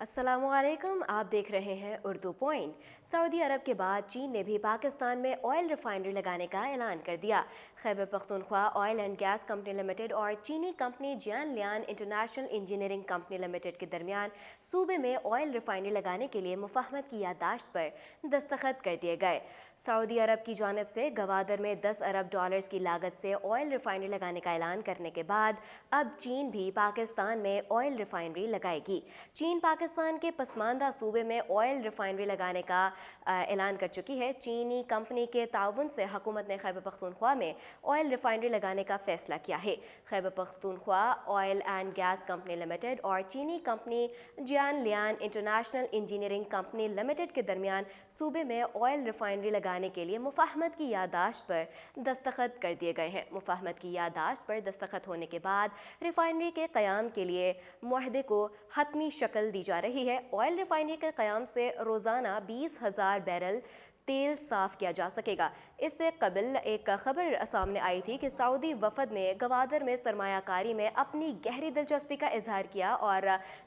السلام علیکم، آپ دیکھ رہے ہیں اردو پوائنٹ۔ سعودی عرب کے بعد چین نے بھی پاکستان میں آئل ریفائنری لگانے کا اعلان کر دیا۔ Khyber Pakhtunkhwa oil and gas company limited اور چینی کمپنی جانلیان انٹرنیشنل انجینئرنگ کمپنی لمیٹڈ کے درمیان صوبے میں آئل ریفائنری لگانے کے لیے مفاہمت کی یادداشت پر دستخط کر دیے گئے۔ سعودی عرب کی جانب سے گوادر میں $10 ارب کی لاگت سے آئل ریفائنری لگانے کا اعلان کرنے کے بعد اب چین بھی پاکستان میں آئل ریفائنری لگائے گی۔ چین پاکستان کے پسماندہ صوبے میں آئل ریفائنری لگانے کا اعلان کر چکی ہے۔ چینی کمپنی کے تعاون سے حکومت نے خیبر پختونخوا میں آئل ریفائنری لگانے کا فیصلہ کیا ہے۔ Khyber Pakhtunkhwa oil and gas company limited اور چینی کمپنی جانلیان انٹرنیشنل انجینئرنگ کمپنی لمیٹڈ کے درمیان صوبے میں آئل ریفائنری لگانے کے لیے مفاہمت کی یادداشت پر دستخط کر دیے گئے ہیں۔ مفاہمت کی یادداشت پر دستخط ہونے کے بعد ریفائنری کے قیام کے لیے معاہدے کو حتمی شکل دی جا رہی ہے۔ آئل ریفائنری کے قیام سے روزانہ 20,000 بیرل تیل صاف کیا جا سکے گا۔ اس سے قبل ایک خبر سامنے آئی تھی کہ سعودی وفد نے گوادر میں سرمایہ کاری میں اپنی گہری دلچسپی کا اظہار کیا اور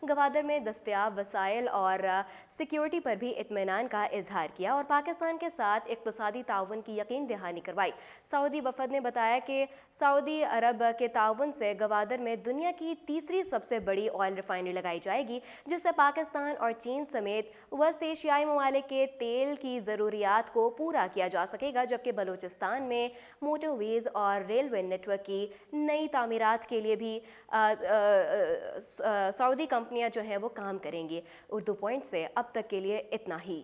گوادر میں دستیاب وسائل اور سیکیورٹی پر بھی اطمینان کا اظہار کیا اور پاکستان کے ساتھ اقتصادی تعاون کی یقین دہانی کروائی۔ سعودی وفد نے بتایا کہ سعودی عرب کے تعاون سے گوادر میں دنیا کی تیسری سب سے بڑی آئل ریفائنری لگائی جائے گی، جس سے پاکستان اور چین سمیت وسط ایشیائی ممالک کے تیل کی ضروریات کو پورا کیا جا سکے گا، جبکہ بلوچستان میں موٹر ویز اور ریلوے نیٹ ورک کی نئی تعمیرات کے لیے بھی سعودی کمپنیاں جو ہیں وہ کام کریں گی۔ اردو پوائنٹ سے اب تک کے لیے اتنا ہی۔